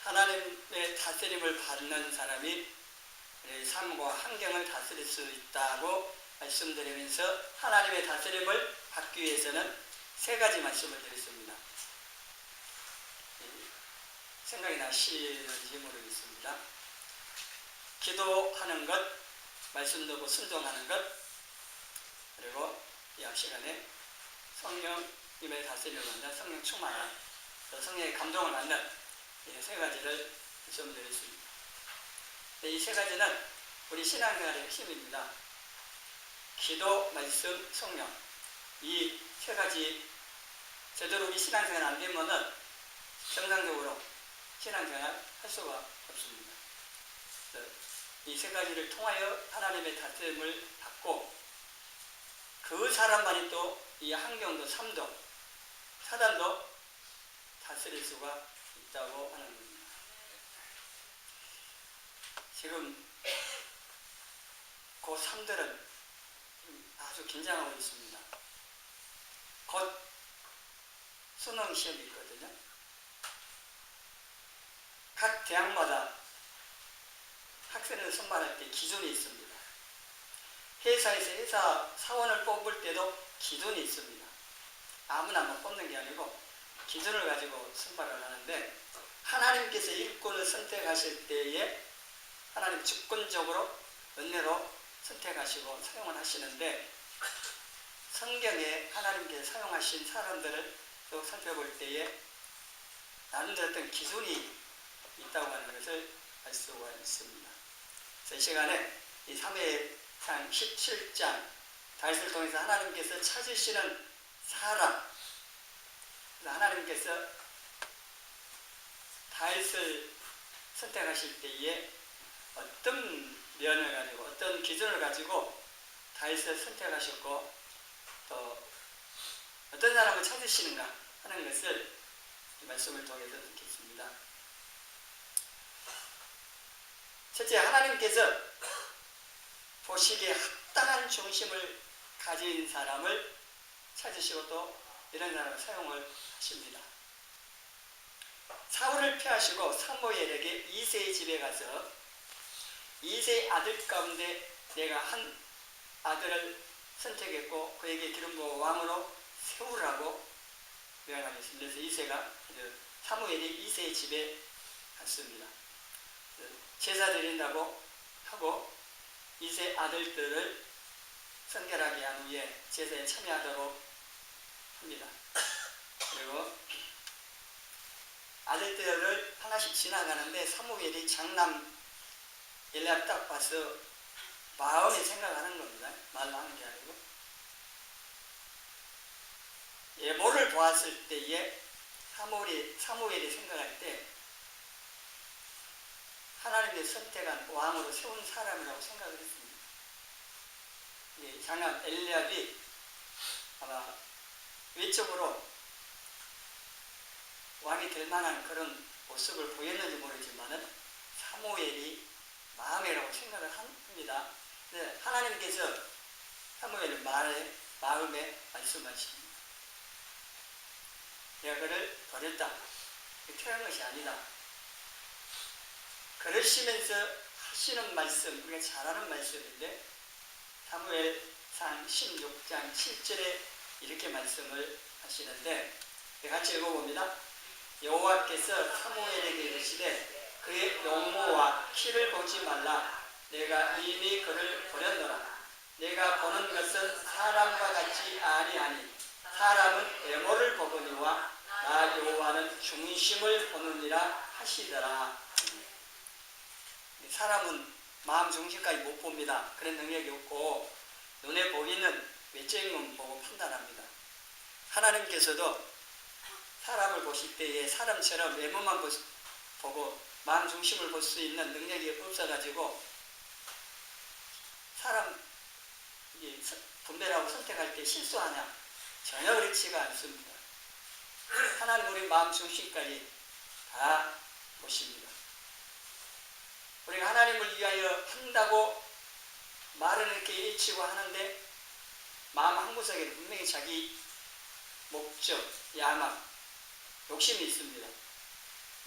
하나님의 다스림을 받는 사람이 삶과 환경을 다스릴 수 있다고 말씀드리면서 하나님의 다스림을 받기 위해서는 세 가지 말씀을 드렸습니다. 생각이 나시는지 모르겠습니다. 기도하는 것, 말씀 듣고 순종하는 것, 그리고 이 앞 시간에 성령님의 다스림을 받는 성령 충만한 성령의 감동을 받는 이 세 가지를 말씀드렸습니다. 이 세 가지는 우리 신앙생활의 핵심입니다. 기도, 말씀, 성령. 이 세 가지 제대로 우리 신앙생활 안 되면은 정상적으로 신앙생활 할 수가 없습니다. 이 세 가지를 통하여 하나님의 다스림을 받고 그 사람만이 또 이 환경도 삶도 사단도 다스릴 수가 있다고 하는 겁니다. 지금 그 삶들은 아주 긴장하고 있습니다. 곧 수능 시험이 있거든요. 각 대학마다 학생을 선발할 때 기준이 있습니다. 회사에서 회사 사원을 뽑을 때도 기준이 있습니다. 아무나 뭐 뽑는 게 아니고 기준을 가지고 선발을 하는데 하나님께서 일꾼을 선택하실 때에 하나님 주권적으로 은혜로 선택하시고 사용을 하시는데 성경에 하나님께서 사용하신 사람들을 또 살펴볼 때에 나름대로 어떤 기준이 있다고 하는 것을 알 수가 있습니다. 그래서 이 시간에 이 사무엘상 17장 다윗을 통해서 하나님께서 찾으시는 사람, 하나님께서 다윗을 선택하실 때에 어떤 면을 가지고 어떤 기준을 가지고 다윗을 선택하셨고 또 어떤 사람을 찾으시는가 하는 것을 이 말씀을 통해서 듣겠습니다. 첫째, 하나님께서 보시기에 합당한 중심을 가진 사람을 찾으시고 또 이런 사람을 사용을 하십니다. 사울을 피하시고 사무엘에게 이새의 집에 가서 이새의 아들 가운데 내가 한 아들을 선택했고 그에게 기름 부어 왕으로 세우라고 명하셨습니다. 그래서 이새가 사무엘이 이새의 집에 갔습니다. 제사 드린다고 하고 이새 아들들을 선결하게 한 후에 제사에 참여하도록 합니다. 그리고 아들들을 하나씩 지나가는데 사무엘이 장남 엘리압 딱 봐서 마음에 생각하는 겁니다. 말로 하는 게 아니고 예모를 보았을 때에 사무엘이 생각할 때 하나님의 선택한 왕으로 세운 사람이라고 생각을 했습니다. 장남 엘리압이 아마 외적으로 왕이 될 만한 그런 모습을 보였는지 모르지만은 사무엘이 마음이라고 생각을 합니다. 네, 하나님께서 사무엘 마음에 말씀하십니다. 내가 그를 버렸다. 태어난 것이 아니다. 그러시면서 하시는 말씀, 우리가 잘 아는 말씀인데 사무엘상 16장 7절에 이렇게 말씀을 하시는데 같이 읽어봅니다. 여호와께서 사무엘에게 이르시되 그의 용모와 키를 보지 말라. 내가 이미 그를 버렸노라. 내가 보는 것은 사람과 같이 아니하니 사람은 외모를 보거니와 나 여호와는 중심을 보느니라 하시더라. 사람은 마음 중심까지 못 봅니다. 그런 능력이 없고 눈에 보이는 외적인 보고 판단합니다. 하나님께서도 사람을 보실 때에 사람처럼 외모만 보고 마음 중심을 볼 수 있는 능력이 없어가지고 사람 분별하고 선택할 때 실수하냐? 전혀 그렇지가 않습니다. 하나님 우리 마음 중심까지 다 보십니다. 우리가 하나님을 위하여 한다고 말은 이렇게 일치고 하는데 마음 한구석에 분명히 자기 목적, 야망, 욕심이 있습니다.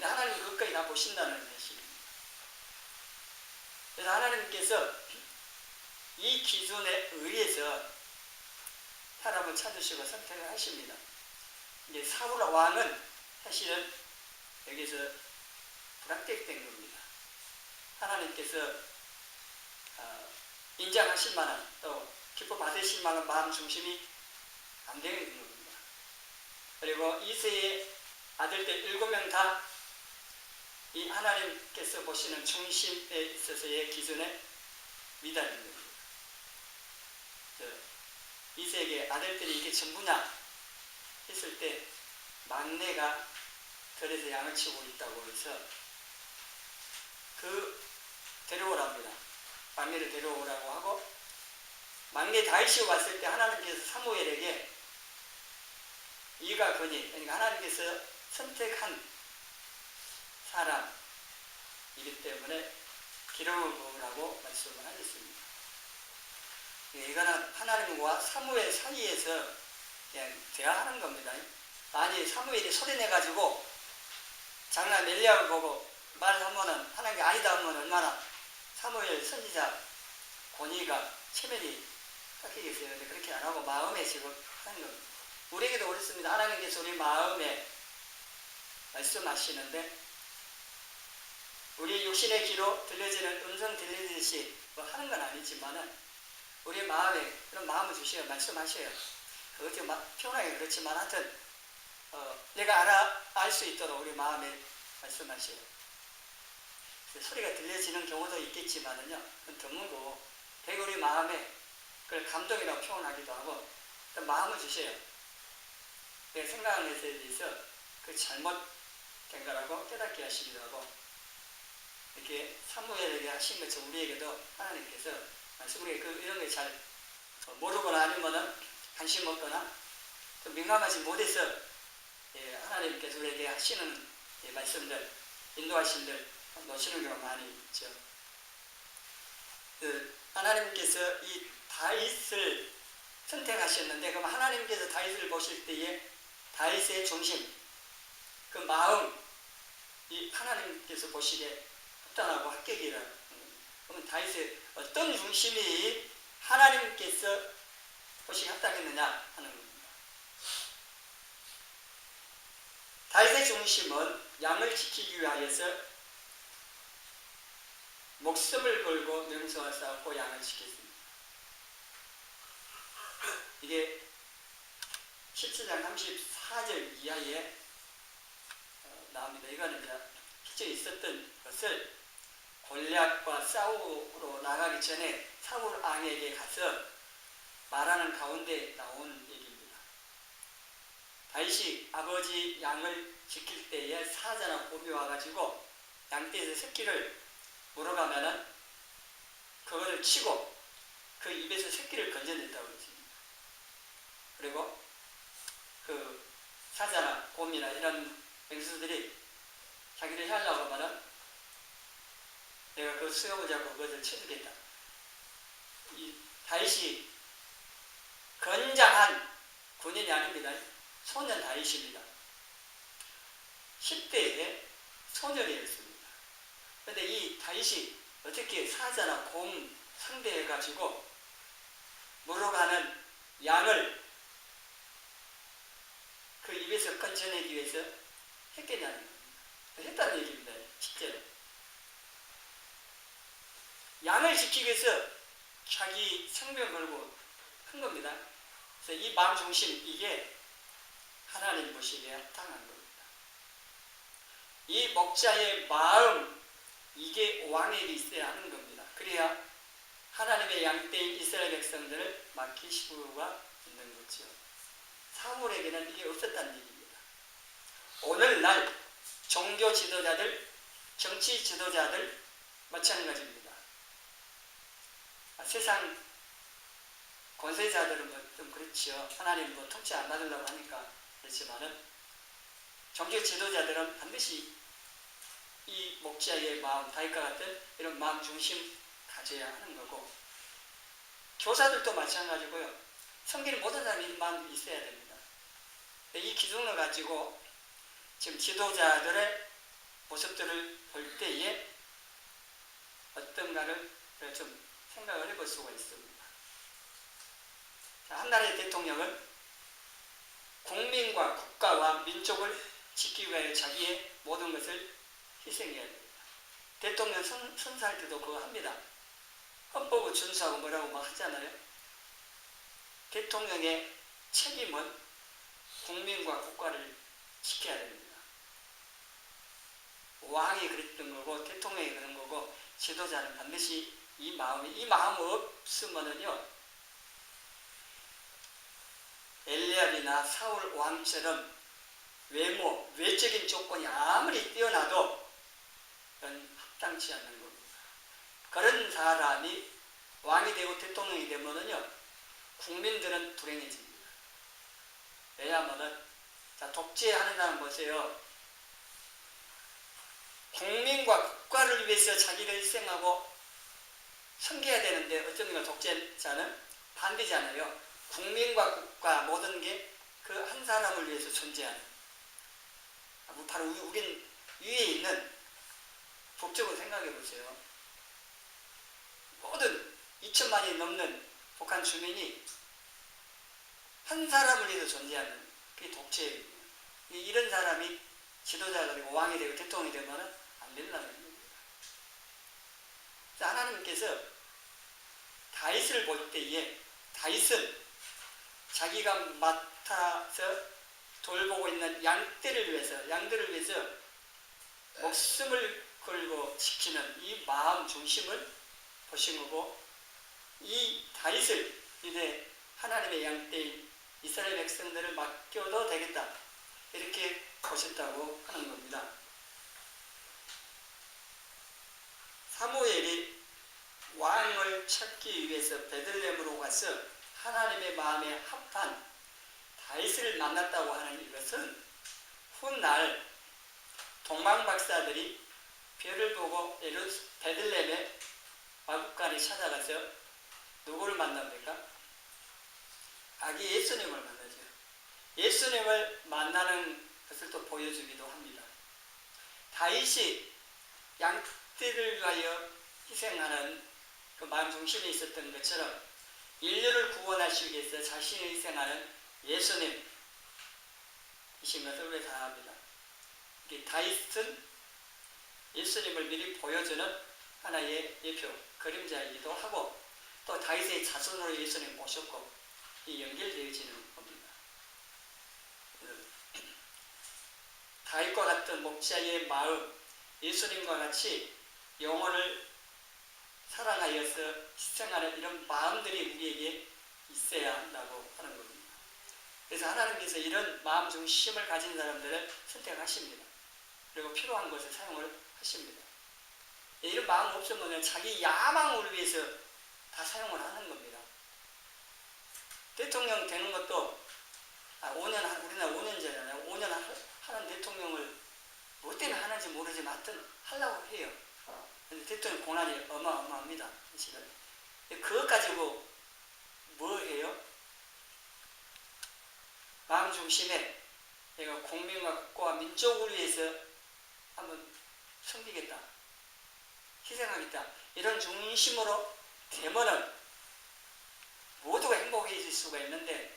근데 하나님이 그것까지 다 보신다는 사실입니다. 그래서 하나님께서 이 기준에 의해서 사람을 찾으시고 선택을 하십니다. 이제 사울 왕은 사실은 여기서 불합격된 겁니다. 하나님께서 인정하실 만한 또 기뻐 받으실 만한 마음 중심이 안 되는 겁니다. 그리고 이세의 아들들 7명 다 이 하나님께서 보시는 중심에 있어서의 기준에 미달인 겁니다. 이세에게 아들들이 이게 전부냐 했을 때 막내가 들에서 양을 치고 있다고 해서 데려오랍니다. 막내를 데려오라고 하고, 막내 다윗이 왔을 때 하나님께서 사무엘에게 이가 그니, 그러니까 하나님께서 선택한 사람이기 때문에 기름을 부으라고 말씀을 하셨습니다. 이거는 하나님과 사무엘 사이에서 그냥 대화하는 겁니다. 만약에 사무엘이 소리내가지고 장난 멜리아를 보고 말하면은 하나님이 아니다 하면 얼마나 사무엘 선지자 권위가 체면이 깎이겠어요. 근데 그렇게 안 하고 마음에 지금 하는 겁니다. 우리에게도 그렇습니다. 하나님께서 우리 마음에 말씀하시는데 우리 육신의 귀로 들려지는 음성 들리듯이 뭐 하는 건 아니지만은 우리 마음에 그런 마음을 주셔요. 말씀하셔요. 그것도 표현하기 그렇지만 하여튼 내가 알 수 있도록 우리 마음에 말씀하셔요. 소리가 들려지는 경우도 있겠지만은요, 그건 드물고 되게 우리 마음에 그걸 감동이라고 표현하기도 하고 마음을 주셔요. 내가 생각하는 것에 대해서 그 잘못된 거라고 깨닫게 하시기도 하고, 이렇게 사무엘에게 하신 것처럼 우리에게도 하나님께서 우리가 이런 걸 잘 모르거나 아니면은 관심 없거나 또 민감하지 못해서 하나님께서 우리에게 하시는 말씀들, 인도하심들 놓치는 경우가 많이 있죠. 하나님께서 이 다윗을 선택하셨는데, 그럼 하나님께서 다윗을 보실 때에 다윗의 중심, 그 마음, 이 하나님께서 보시기에 합당하고 합격이라. 그러면 다윗의 어떤 중심이 하나님께서 보시기에 합당했느냐 하는 겁니다. 다윗의 중심은 양을 지키기 위하여서 목숨을 걸고 명성을 쌓고 양을 지켰습니다. 이게 17장 34절 이하에 나옵니다. 이거는 이제 기존에 있었던 것을 골리앗과 싸우러 나가기 전에 사울 왕에게 가서 말하는 가운데 나온 얘기입니다. 다윗이 아버지 양을 지킬 때에 사자나 곰이 와가지고 양떼에서 새끼를 물어가면은 그것을 치고 그 입에서 새끼를 건져냈다고 했습니다. 그리고 그 사자나 곰이나 이런 맹수들이 자기를 해하려고 하면은 내가 그 수염을 잡고 그것을 쳐주겠다. 이 다윗이 건장한 군인이 아닙니다. 소년 다윗입니다. 10대의 소년이었습니다. 그런데 이 다윗이 어떻게 사자나 곰 상대해가지고 물어가는 양을 그 입에서 건져내기 위해서 했겠냐는 겁니다. 했다는 얘기입니다. 실제로. 양을 지키기 위해서 자기 생명 걸고 한 겁니다. 그래서 이 마음 중심, 이게 하나님 보시기에 합당한 겁니다. 이 목자의 마음, 이게 왕에게 있어야 하는 겁니다. 그래야 하나님의 양떼인 이스라엘 백성들을 맡기실 수가 있는 거죠. 사울에게는 이게 없었다는 얘기입니다. 오늘날 종교 지도자들, 정치 지도자들 마찬가지입니다. 세상 권세자들은 좀 그렇죠. 하나님 통치 안 받으려고 하니까 그렇지만은 종교 지도자들은 반드시 이 목자의 마음, 다윗과 같은 이런 마음 중심 가져야 하는 거고, 교사들도 마찬가지고요. 성경이 모든 사람이 이 마음이 있어야 됩니다. 이 기준을 가지고 지금 지도자들의 모습들을 볼 때에 어떤가를 좀 생각을 해볼 수가 있습니다. 자, 한 나라의 대통령은 국민과 국가와 민족을 지키기 위해 자기의 모든 것을 희생해야 됩니다. 대통령 선사할 때도 그거 합니다. 헌법을 준수하고 뭐라고 막 하잖아요. 대통령의 책임은 국민과 국가를 지켜야 됩니다. 왕이 그랬던 거고 대통령이 그런 거고 지도자는 반드시 이 마음 없으면은요, 엘리압이나 사울 왕처럼 외적인 조건이 아무리 뛰어나도 그건 합당치 않는 겁니다. 그런 사람이 왕이 되고 대통령이 되면은요, 국민들은 불행해집니다. 왜냐하면은, 자, 독재하는 사람 보세요. 국민과 국가를 위해서 자기를 희생하고 섬겨야 되는데 어쩌면 독재자는 반대잖아요. 국민과 국가 모든 게 그 한 사람을 위해서 존재하는, 바로 우린 위에 있는, 북쪽으로 생각해 보세요. 모든 2천만이 넘는 북한 주민이 한 사람을 위해서 존재하는, 그게 독재예요. 이런 사람이 지도자가 되고 왕이 되고 대통령이 되면 안 된다는 겁니다. 하나님께서 다윗을 볼 때에 다윗은 자기가 맡아서 돌보고 있는 양들을 위해서 목숨을 걸고 지키는 이 마음 중심을 보신 거고, 이 다윗을 이제 하나님의 양떼인 이스라엘 백성들을 맡겨도 되겠다, 이렇게 보셨다고 하는 겁니다. 사무엘이 왕을 찾기 위해서 베들레헴으로 가서 하나님의 마음에 합한 다윗을 만났다고 하는 이것은 훗날 동방박사들이 별을 보고 베들레헴의 마국간에 찾아가서 누구를 만납니까? 아기 예수님을 만나죠. 예수님을 만나는 것을 또 보여주기도 합니다. 다윗이 양떼를 위하여 희생하는 그 마음 중심에 있었던 것처럼 인류를 구원하시기 위해서 자신을 희생하는 예수님이신 것을 우리가 다 압니다. 다윗은 예수님을 미리 보여주는 하나의 예표, 그림자이기도 하고, 또 다윗의 자손으로 예수님 모셨고, 이 연결되어지는 겁니다. 다윗과 같은 목자의 마음, 예수님과 같이 영혼을 사랑하여서 희생하는 이런 마음들이 우리에게 있어야 한다고 하는 겁니다. 그래서 하나님께서 이런 마음 중심을 가진 사람들을 선택하십니다. 그리고 필요한 것을 사용을 하십니다. 이런 마음 없으면 자기 야망을 위해서 다 사용을 하는 겁니다. 대통령 되는 것도 우리나라 5년제잖아요. 5년 하는 대통령을 뭐 때문에 하는지 모르지만 하여튼 하려고 해요. 근데 대통령 고난이 어마어마합니다. 사실은. 그것 가지고 뭐 해요? 마음 중심에 내가 국민과 국가와 민족을 위해서 한번 섬기겠다, 희생하겠다, 이런 중심으로 되면은 모두가 행복해질 수가 있는데,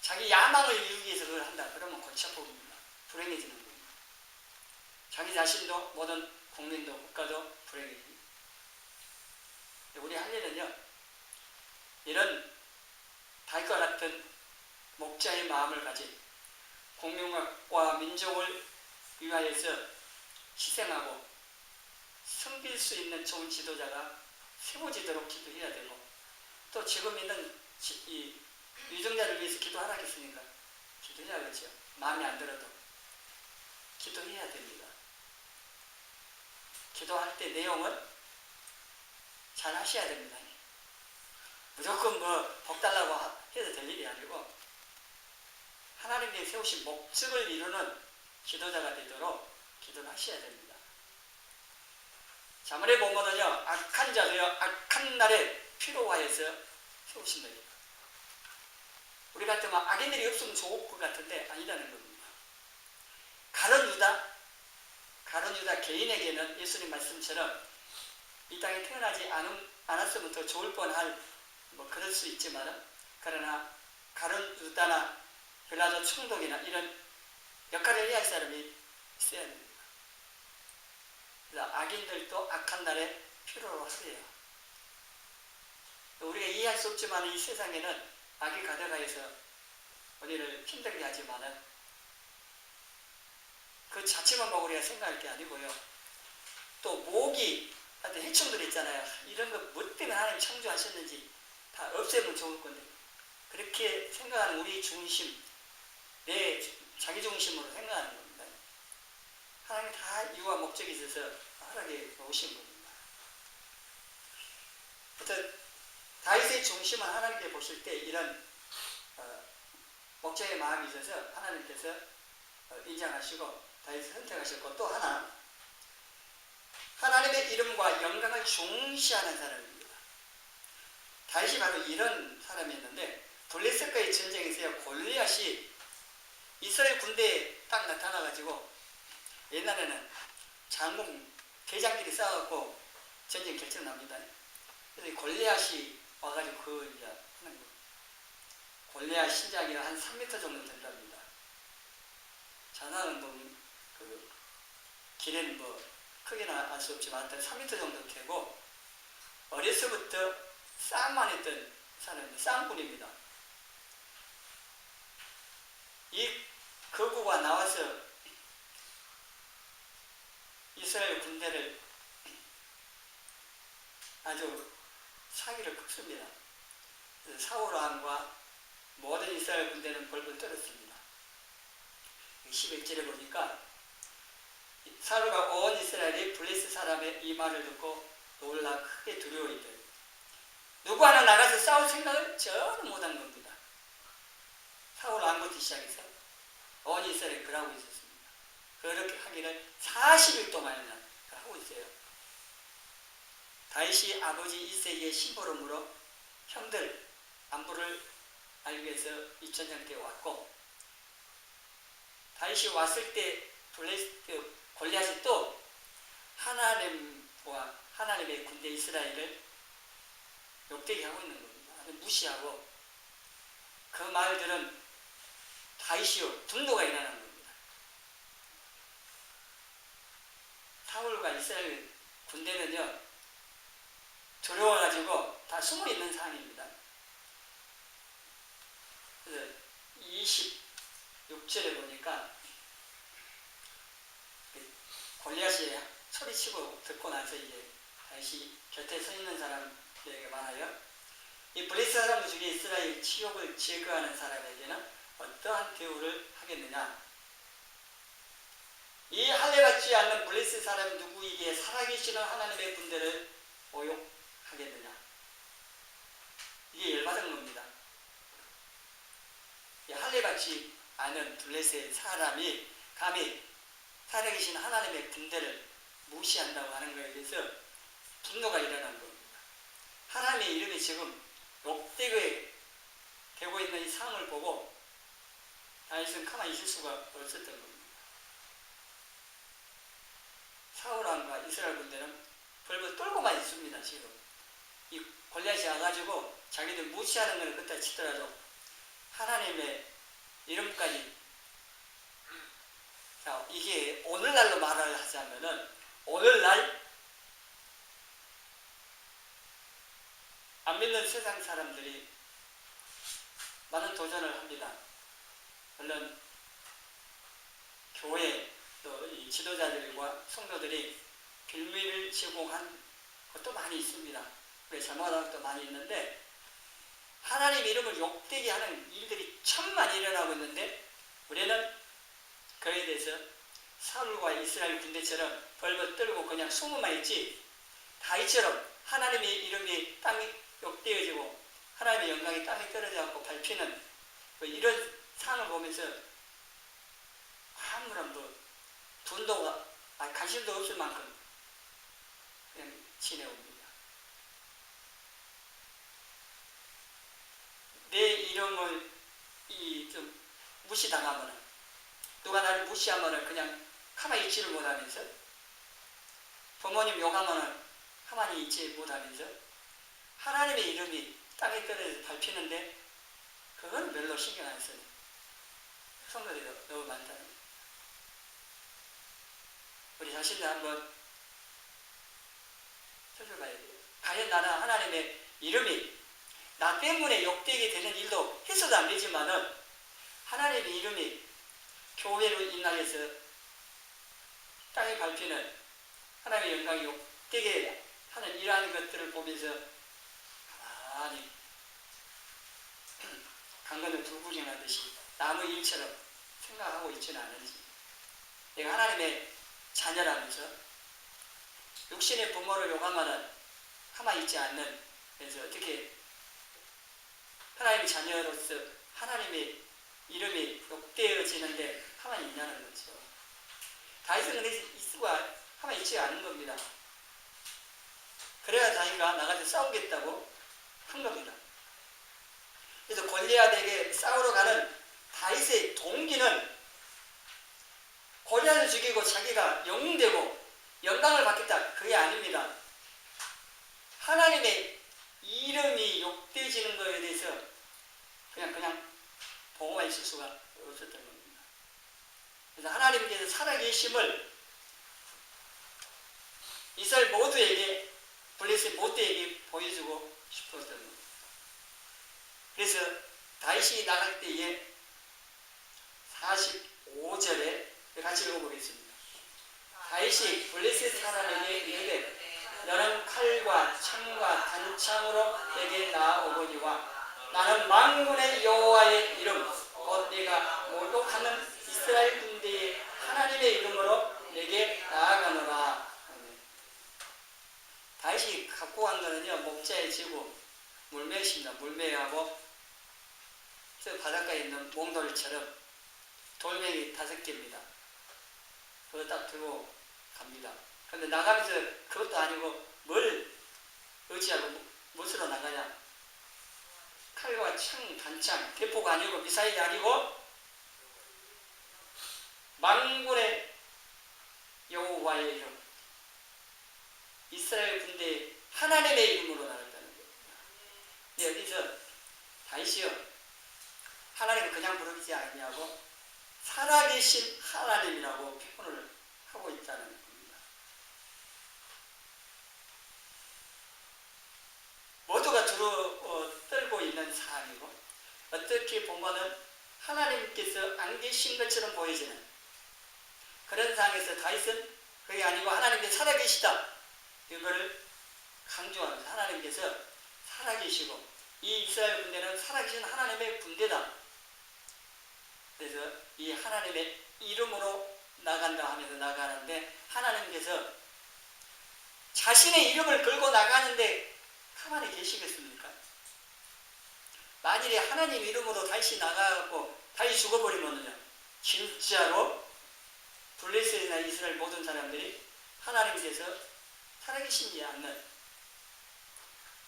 자기 야망을 이루기 위해서 그걸 한다 그러면 골치 아픕니다. 불행해지는 겁니다. 자기 자신도 모든 국민도 국가도 불행해집니다. 우리 할 일은요, 이런 다윗과 같은 목자의 마음을 가진 국민과 민족을 위하여서 희생하고 섬길 수 있는 좋은 지도자가 세워지도록 기도해야 되고, 또 지금 있는 이 유정자를 위해서 기도하라겠습니까? 기도해야겠죠. 마음에 안 들어도 기도해야 됩니다. 기도할 때 내용은 잘 하셔야 됩니다. 무조건 복 달라고 해도 될 일이 아니고, 하나님께 세우신 목적을 이루는 지도자가 되도록 기도를 하셔야 됩니다. 자문에 보면은요, 악한 자도요, 악한 날에 필요하여서 세우신다. 우리 같으면 악인들이 없으면 좋을 것 같은데 아니라는 겁니다. 가룟 유다 개인에게는 예수님 말씀처럼 이 땅에 태어나지 않았으면 더 좋을 뻔할 뭐 그럴 수 있지만, 그러나 가룟 유다나 빌라도 총독이나 이런 역할을 해야 할 사람이 있어야 됩니다. 그래서 악인들도 악한 날에 필요로 하세요. 우리가 이해할 수 없지만 이 세상에는 악이 가득하여서 우리를 힘들게 하지만은 그 자체만 보고 우리가 생각할 게 아니고요. 또 모기 같은 해충들 있잖아요. 이런 거 뭐 때문에 하나님 창조하셨는지 다 없애면 좋을 건데, 그렇게 생각하는 우리 중심, 내 자기 중심으로 생각하는 겁니다. 하나님 다 이유와 목적이 있어서 하나님께 오신 겁니다. 하여튼 다윗의 중심은 하나님께 보실 때 이런 목적의 마음이 있어서 하나님께서 인정하시고 다윗을 선택하셨고, 또 하나 하나님의 이름과 영광을 중시하는 사람입니다. 다윗이 바로 이런 사람이었는데, 블레셋과의 전쟁에서 골리앗이 이스라엘 군대에 딱 나타나가지고, 옛날에는 장군 대장끼리 싸워갖고 전쟁 결정납니다. 그래서 골리앗이 와가지고 그 이제 하는 거. 골리앗 신장이 한 3m 정도 된답니다. 자나는 뭐 그 길에는 뭐 크게는 알 수 없지만 하여튼 3m 정도 되고, 어려서부터 싸움만 했던 사람이 싸움꾼입니다. 이 거구가 나와서 이스라엘 군대를 아주 사기를 긁습니다. 사울 왕과 모든 이스라엘 군대는 벌벌 떨었습니다. 11절에 보니까 사울과 온 이스라엘이 블레셋 사람의 이 말을 듣고 놀라 크게 두려워했대요. 누구 하나 나가서 싸울 생각을 전혀 못한 겁니다. 사울 왕부터 시작해서 온 이스라엘이 그러고 있었습니다. 그렇게 하기를 40일 동안이나 하고 있어요. 다윗이 아버지 이새의 심부름으로 형들 안부를 알기 위해서 이 전쟁 때 왔고, 다윗이 왔을 때 골리앗이 또 하나님과 하나님의 군대 이스라엘을 욕되게 하고 있는 겁니다. 무시하고, 그 말들은 다윗이요 분노가 일어나는 겁니다. 사울과 이스라엘 군대는요 두려워가지고 다 숨어 있는 상황입니다. 그래서 26절에 보니까 골리앗이 소리치고 듣고 나서 이제 다시 곁에 서 있는 사람에게 말하여, 이 블레셋 사람 중에 이스라엘 치욕을 제거하는 사람에게는 어떠한 대우를 하겠느냐? 이 할례 받지 않는 블레셋 사람 누구에게 살아계시는 하나님의 군대를 모욕하겠느냐? 이게 열받은 겁니다. 이 할례 받지 않은 블레셋 사람이 감히 살아계신 하나님의 군대를 무시한다고 하는 것에 대해서 분노가 일어난 겁니다. 하나님의 이름이 지금 욕되게 되고 있는 이 상황을 보고 다윗은 가만히 있을 수가 없었던 겁니다. 사울 왕과 이스라엘 군대는 벌벌 떨고만 있습니다. 지금 이 골리앗이 와가지고 자기들 무시하는 걸 그때 치더라도 하나님의 이름까지, 자, 이게 오늘날로 말을 하자면은, 오늘날 안 믿는 세상 사람들이 많은 도전을 합니다. 물론 교회 또 이 지도자들과 성도들이 빌미를 제공한 것도 많이 있습니다. 왜 잘못한 것도 많이 있는데, 하나님 이름을 욕되게 하는 일들이 천만 일어나고 있는데, 우리는 그에 대해서 사울과 이스라엘 군대처럼 벌벌 떨고 그냥 숨어만 있지, 다윗처럼 하나님의 이름이 땅에 욕되어지고 하나님의 영광이 땅에 떨어져갖고 밟히는 이런 상황을 보면서 아무런 분도가 관심도 없을 만큼 그냥 지내옵니다. 내 이름을 좀 무시당하면, 누가 나를 무시하면 그냥 가만히 있지를 못하면서 부모님 욕하면 가만히 있지 못하면서 하나님의 이름이 땅에 떨어져서 밟히는데 그건 별로 신경 안 써요. 성도들이 너무 많다는 거예요. 우리 자신들 한번 살펴봐야 돼요. 과연 나는 하나님의 이름이 나 때문에 욕되게 되는 일도 해서도 안 되지만은 하나님의 이름이 교회로 인하여서 땅에 밟히는 하나님의 영광이 욕되게 하는 이러한 것들을 보면서 가만히 강건을 불구경하듯이 나무 일처럼 생각하고 있지는 않은지, 내가 하나님의 자녀라면서 육신의 부모를 욕하면은 가만히 있지 않는, 그래서 어떻게 하나님의 자녀로서 하나님의 이름이 욕되어지는데 가만히 있냐는 거죠. 다윗은 근데 이수가 가만히 있지 않은 겁니다. 그래야 자기가 나가서 싸우겠다고 한 겁니다. 그래서 골리앗에게 싸우러 가는 다윗의 동기는 골리앗을 죽이고 자기가 영웅되고 영광을 받겠다, 그게 아닙니다. 하나님의 이름이 욕되어지는 것에 대해서 그냥 보고만 있을 수가 없었던 겁니다. 그래서 하나님께서 살아계심을 이스라엘 모두에게, 블레셋 모두에게 보여주고 싶었던 겁니다. 그래서 다윗이 나갈 때에 45절에 같이 읽어보겠습니다. 다윗이 블레셋 사람에게 이르되 너는 칼과 창과 단창으로 내게 나아오거니와 나는 만군의 여호와의 이름 곧 내가 모독하는 이스라엘 군대의 하나님의 이름으로 내게 나아가노라. 다윗이 갖고 간 거는요, 목자의 지구 물매입니다. 물매하고 저 바닷가에 있는 몽돌처럼 돌멩이 5개입니다. 그거 딱 들고 갑니다. 그런데 나가면서 그것도 아니고 뭘 의지하고 무엇으로 나가냐? 칼과 창, 단창, 대포가 아니고 미사일이 아니고 만군의 여호와의 이름, 이스라엘 군대 하나님의 이름으로 나갔다는 거예요. 네, 여기서 다윗이요, 하나님을 그냥 부르지 아니하고 살아계신 하나님이라고 표현을 하고 있다는 겁니다. 모두가 떨고 있는 사안이고, 어떻게 보면은 하나님께서 안 계신 것처럼 보여지는 그런 상황에서 다윗은 그게 아니고 하나님께서 살아계시다, 이거를 강조하면서 하나님께서 살아계시고 이 이스라엘 군대는 살아계신 하나님의 군대다. 그래서 이 하나님의 이름으로 나간다 하면서 나가는데, 하나님께서 자신의 이름을 걸고 나가는데 가만히 계시겠습니까? 만일에 하나님 이름으로 다시 나가고 다시 죽어버리면요, 진짜로 블레셋이나 이스라엘 모든 사람들이 하나님께서 살아계시지 않는,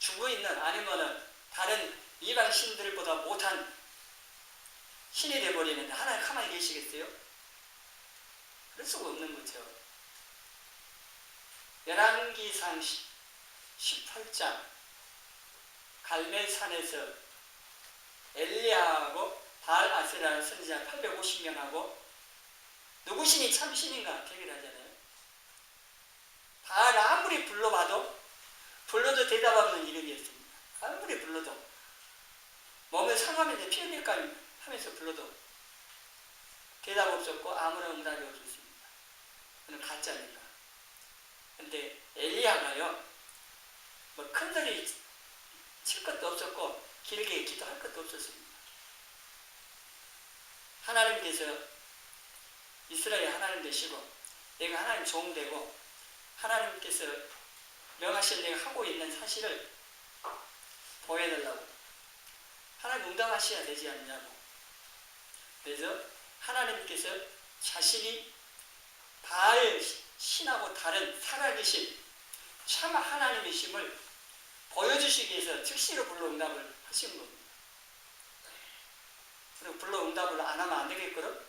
죽어있는, 아니면은 다른 이방 신들보다 못한 신이 되어버리는데 하나님 가만히 계시겠어요? 그럴 수가 없는 거죠. 열왕기상 18장 갈멜산에서 엘리야하고 바알 아세라는 선지자 850명하고 누구 신이 참 신인가 대결하잖아요. 바알 아무리 불러도 대답 없는 이름이었습니다. 아무리 불러도 몸을 상하면서 피 흘릴까 하면서 불러도 대답 없었고 아무런 응답이 없었습니다. 그는 가짜니까. 근데 엘리야가요, 뭐 큰 소리 칠 것도 없었고 길게 기도할 것도 없었습니다. 하나님께서 이스라엘 하나님 되시고 내가 하나님 종 되고 하나님께서 명하신 내가 하고 있는 사실을 보여달라고, 하나님 응답하셔야 되지 않냐고. 그래서 하나님께서 자신이 바알 신하고 다른 살아계신 참 하나님이심을 보여주시기 위해서 즉시로 불러 응답을 하신 겁니다. 그리고 불러 응답을 안 하면 안 되겠거든?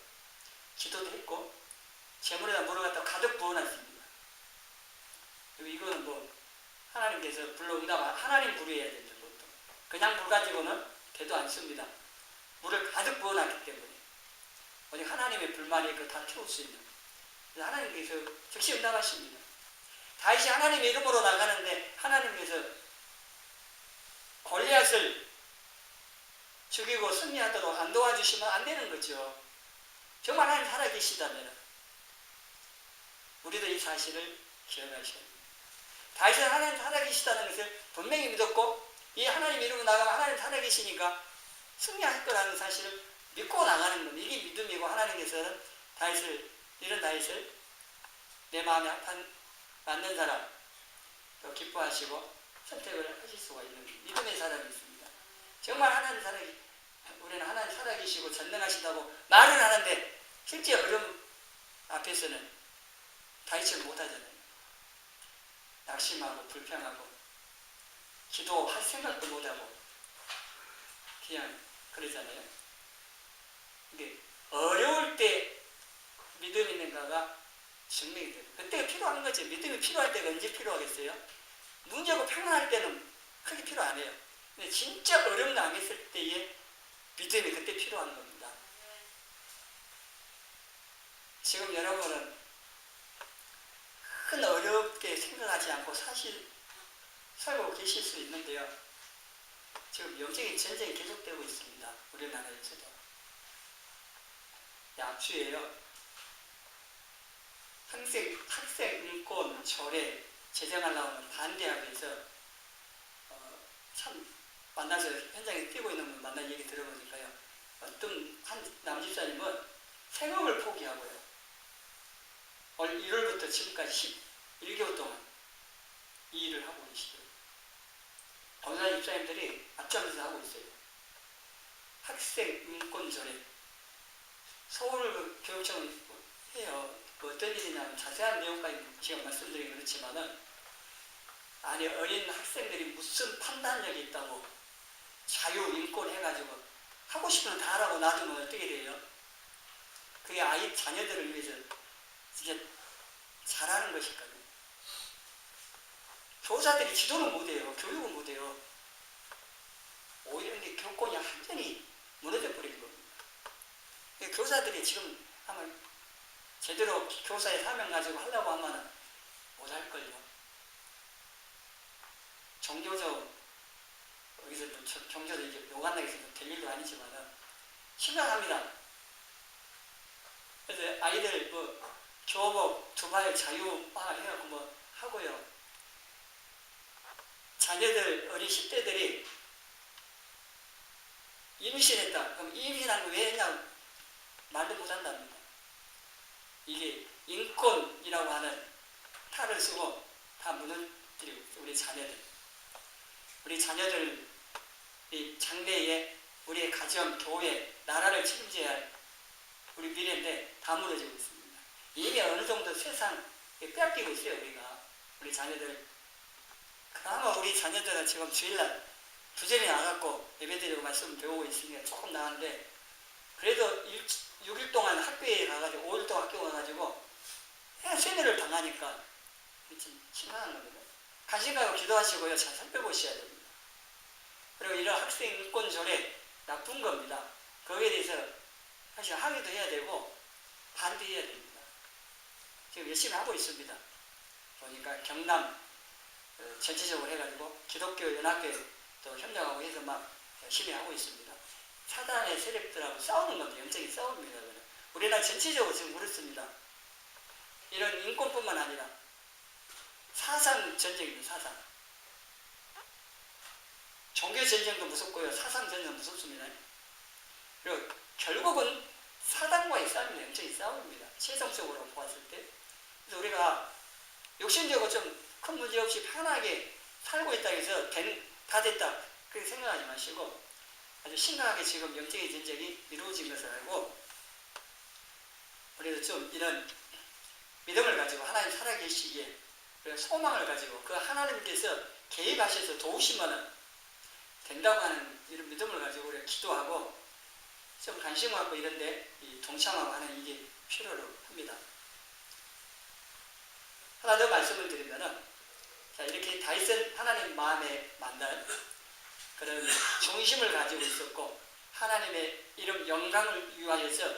기도도 했고 재물에다 물을 갖다 가득 부어놨습니다. 이거는 뭐 하나님께서 불러 하나님 불이해야 된다. 것도. 그냥 불 가지고는 되도 않습니다. 물을 가득 부어놨기 때문에 오직 하나님의 불만이 다 태울 수 있는. 그래서 하나님께서 즉시 응답하십니다. 다윗이 하나님의 이름으로 나가는데 하나님께서 골리앗을 죽이고 승리하도록 안 도와주시면 안 되는 거죠. 정말 하나님 살아계시다면 우리도 이 사실을 기억하셔야 됩니다. 다윗은 하나님 살아계시다는 것을 분명히 믿었고 이 하나님 이름으로 나가면 하나님 살아계시니까 승리할 거라는 사실을 믿고 나가는 겁니다. 이게 믿음이고 하나님께서는 이런 다윗을 내 마음에 맞는 사람 또 기뻐하시고 선택을 하실 수가 있는 믿음의 사람이 있습니다. 정말 우리는 하나님 살아계시고 전능하시다고 말을 하는데 실제 어려움 앞에서는 다윗을 못하잖아요. 낙심하고 불평하고 기도할 생각도 못하고 그냥 그러잖아요. 근데 어려울 때 믿음 있는가가 증명이 돼요. 그때가 필요한 거지. 믿음이 필요할 때가 언제 필요하겠어요? 문제고 평안할 때는 크게 필요 안 해요. 근데 진짜 어려움 당했을 때의 믿음이 그때 필요한 겁니다. 지금 여러분은 큰 어렵게 생각하지 않고 사실 살고 계실 수 있는데요. 지금 영적인 전쟁이 계속되고 있습니다. 우리나라에서도. 약주예요. 학생 인권 조례 제정하려고 하면 반대하기 위해서 참 만나서 현장에 뛰고 있는 분 만나 얘기 들어보니까요. 어떤 한 남집사님은 생업을 포기하고요. 올 1월부터 지금까지 11개월 동안 이 일을 하고 계시더라고요. 권사 집사님들이 앞장서서 하고 있어요. 학생 인권 조례 서울교육청은 해요. 어떤 일이냐면 자세한 내용까지 제가 말씀드리기 그렇지만은 아니 어린 학생들이 무슨 판단력이 있다고 자유 인권 해가지고 하고 싶으면 다 하라고 놔두면 어떻게 돼요? 그게 자녀들을 위해서 진짜 잘하는 것일까요? 교사들이 지도는 못해요. 교육은 못해요. 오히려 이제 교권이 완전히 무너져 버린 겁니다. 교사들이 지금 하면 제대로 교사의 사명 가지고 하려고 하면 못할걸요. 종교적 여기서 종교도 이제 요간다고 해서 될 일도 아니지만 심각합니다. 그래서 아이들 교복 두발 자유화 해갖고 하고요. 자녀들 어린 10대들이 임신했다. 그럼 임신한 거 왜 했냐 말도 못한답니다. 이게 인권이라고 하는 탈을 쓰고 다 무너뜨리고 우리 자녀들이 장래에 우리의 가정, 교회, 나라를 책임져야 할 우리 미래인데 다 무너지고 있습니다. 이미 어느 정도 세상 빼앗기고 있어요. 우리 자녀들. 그나마 우리 자녀들은 지금 주일날 부전히 나갔고 예배드리고 말씀 배우고 있으니까 조금 나았는데 그래도 6일 동안 학교에 가가지고 5일 동안 학교 가가지고 세뇌를 당하니까 좀 심각한 겁니다. 관심 가고 기도하시고요. 잘 살펴보셔야 됩니다. 그리고 이런 학생 인권 조례 나쁜 겁니다. 거기에 대해서 사실 항의도 해야 되고 반대해야 됩니다. 지금 열심히 하고 있습니다. 보니까 경남 전체적으로 해가지고 기독교 연합회 또 협력하고 해서 막 열심히 하고 있습니다. 사단의 세력들하고 싸우는 겁니다. 영적인 싸움입니다. 우리나라 전체적으로 지금 그렇습니다. 이런 인권뿐만 아니라 사상 전쟁입니다. 사상. 종교 전쟁도 무섭고요. 사상 전쟁도 무섭습니다. 그리고 결국은 사단과의 싸움입니다. 영적인 싸움입니다. 최종적으로 보았을 때. 그래서 우리가 욕심적으로 좀 큰 문제 없이 편하게 살고 있다고 해서 다 됐다. 그렇게 생각하지 마시고 아주 심각하게 지금 영적인 전쟁이 이루어진 것을 알고 우리도 좀 이런 믿음을 가지고 하나님 살아계시기에 그리고 소망을 가지고 그 하나님께서 개입하셔서 도우시면 된다고 하는 이런 믿음을 가지고 우리가 기도하고 좀 관심 갖고 이런데 동참하고 하는 이게 필요로 합니다. 하나 더 말씀을 드리면은 자, 이렇게 다윗은 하나님 마음에 맞는 그런 중심을 가지고 있었고 하나님의 이름 영광을 위하여서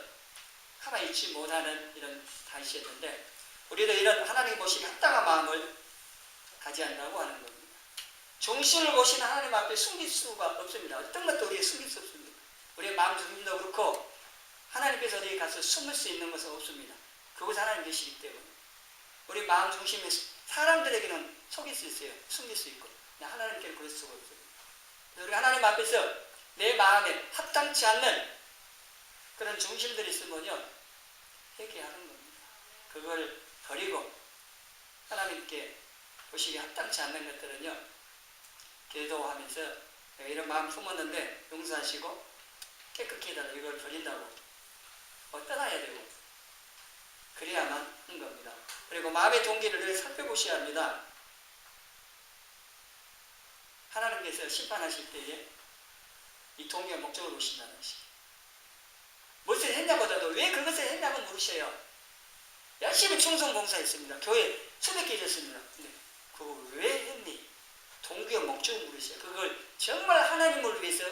가만히 있지 못하는 이런 다윗이었는데 우리도 이런 하나님 보시기 합당한 마음을 가져야 한다고 하는 겁니다. 중심을 보시는 하나님 앞에 숨길 수가 없습니다. 어떤 것도 우리가 숨길 수 없습니다. 우리의 마음 중심도 그렇고 하나님께서 어디에 가서 숨을 수 있는 것은 없습니다. 그곳 하나님 계시기 때문에 우리 마음 중심에 사람들에게는 속일 수 있어요. 숨길 수 있고 하나님께는 그럴 수가 없어요. 우리 하나님 앞에서 내 마음에 합당치 않는 그런 중심들이 있으면요 회개하는 겁니다. 그걸 버리고 하나님께 보시기에 합당치 않는 것들은요 기도하면서 내가 이런 마음 품었는데 용서하시고 깨끗히 해달라 이걸 버린다고 떠나야 되고 그래야만 하는 겁니다. 그리고 마음의 동기를 늘 살펴보셔야 합니다. 하나님께서 심판하실 때에 이 동기와 목적을 보신다는 것이 무엇을 했냐보다도 왜 그것을 했냐고 물으셔요. 열심히 충성봉사했습니다. 교회 수백 개 있었습니다. 근데 그거 왜 했니? 동기와 목적을 물으셔요. 그걸 정말 하나님을 위해서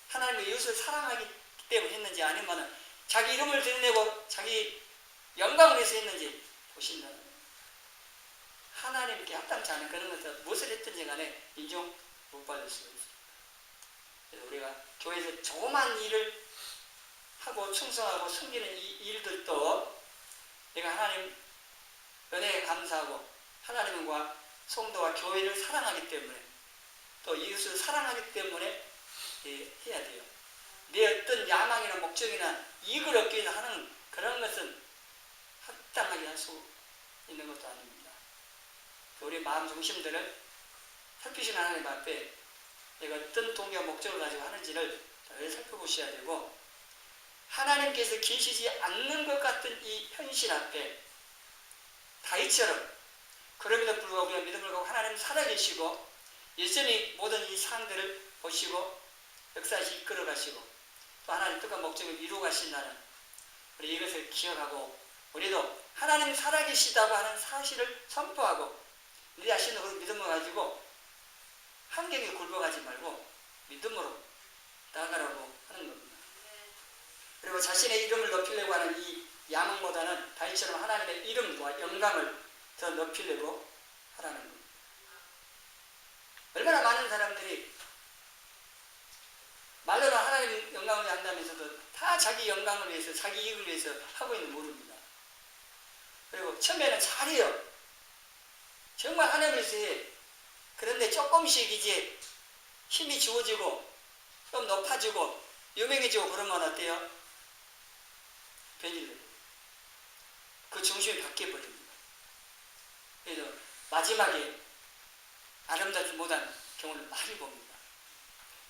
하나님의 이웃을 사랑하기 때문에 했는지 아니면 자기 이름을 드러내고 자기 영광을 위해서 했는지 보신다는 거예요. 하나님께 합당치 않은 그런 것들 무엇을 했든지 간에 인정 못 받을 수가 있어요. 그래서 우리가 교회에서 조그만 일을 하고 충성하고 섬기는 이 일들도 내가 하나님 은혜에 감사하고 하나님과 성도와 교회를 사랑하기 때문에 또 이웃을 사랑하기 때문에 해야 돼요. 내 어떤 야망이나 목적이나 이익을 얻기 위해서 하는 그런 것은 합당하게 할 수 있는 것도 아닙니다. 우리 마음 중심들을 살피시는 하나님 앞에 내가 어떤 동기와 목적을 가지고 하는지를 잘 살펴보셔야 되고 하나님께서 계시지 않는 것 같은 이 현실 앞에 다윗처럼 그럼에도 불구하고 우리가 믿음을 갖고 하나님 살아계시고 여전히 모든 이 사항들을 보시고 역사시 이끌어 가시고 또 하나님 뜻과 목적을 이루어 가신다는 우리 이것을 기억하고 우리도 하나님 살아계시다고 하는 사실을 선포하고 우리 자신도 그 믿음을 가지고 환경에 굴복하지 말고 믿음으로 나아가라고 하는 겁니다. 그리고 자신의 이름을 높이려고 하는 이 야망보다는 다윗처럼 하나님의 이름과 영광을 더 높이려고 하라는 겁니다. 얼마나 많은 사람들이 말로는 하나님 영광을 한다면서도 다 자기 영광을 위해서 자기 이익을 위해서 하고 있는 모릅니다. 그리고 처음에는 잘해요. 정말 하나님을 위해서 해. 그런데 조금씩 이제 힘이 주어지고 좀 높아지고 유명해지고 그러면 어때요? 변질돼요. 그 중심이 바뀌어버립니다. 그래서 마지막에 아름답지 못한 경우를 많이 봅니다.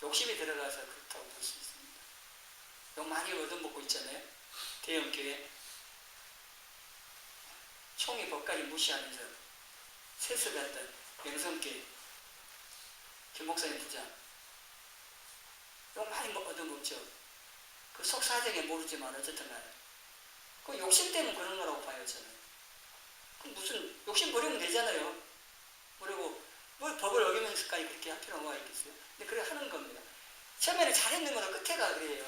욕심이 들어가서 그렇다고 볼 수 있습니다. 욕 많이 얻어먹고 있잖아요. 대형교회 총회 법까지 무시하면서 세습했던 명성교회 김 목사님 부장 욕 많이 얻어먹죠. 그 속사정에 모르지만 어쨌든 간에 그 욕심 때문에 그런 거라고 봐요. 저는 그 무슨 욕심 버리면 되잖아요. 그리고 뭐 법을 어기면서까지 그렇게 할 필요가 뭐가 있겠어요. 근데 그래 하는 겁니다. 처음에는 잘했는 거는 끝에가 그래요.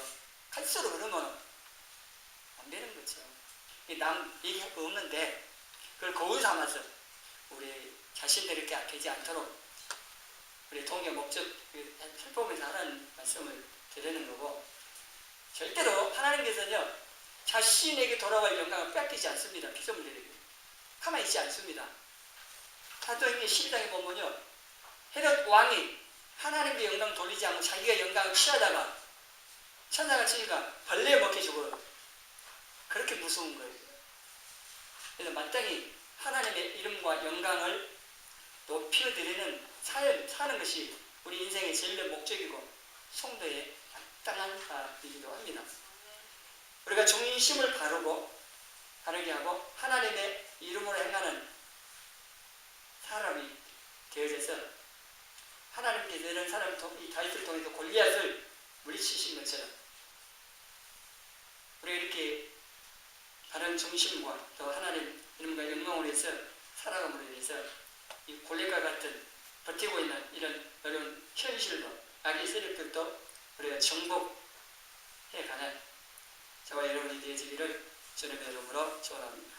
갈수록 그러면 안 되는 거죠. 남 얘기할 거 없는데 그걸 거울 삼아서 우리 자신들이 이렇게 되지 않도록 우리 동의 목적 살펴보면서 하라는 말씀을 드리는 거고 절대로 하나님께서는요 자신에게 돌아갈 영광을 뺏기지 않습니다. 피조물 들에게 가만히 있지 않습니다. 사도행전 12장에 보면요 헤롯 왕이 하나님께 영광 돌리지 않고 자기가 영광을 취하다가 천사가 치니까 벌레에 먹혀 죽어요. 그렇게 무서운 거예요. 그래서 마땅히 하나님의 이름과 영광을 높여드리는 삶 사는 것이 우리 인생의 제일 목적이고 성도의 마땅한 일이기도 합니다. 우리가 중심을 바르게 하고 하나님의 이름으로 행하는 사람이 되어져서 하나님께서 이런 사람을 이 다윗을 통해서 골리앗을 물리치신 것처럼 우리가 이렇게 바른 중심과 또 하나님 이름과 영광을 위해서 살아감으로 인해서 이 골리앗과 세력과 같은 버티고 있는 이런 어려운 현실도 악의 세력들도 우리가 정복해가는 저와 여러분이 되어지기를 주님의 이름으로 축원합니다.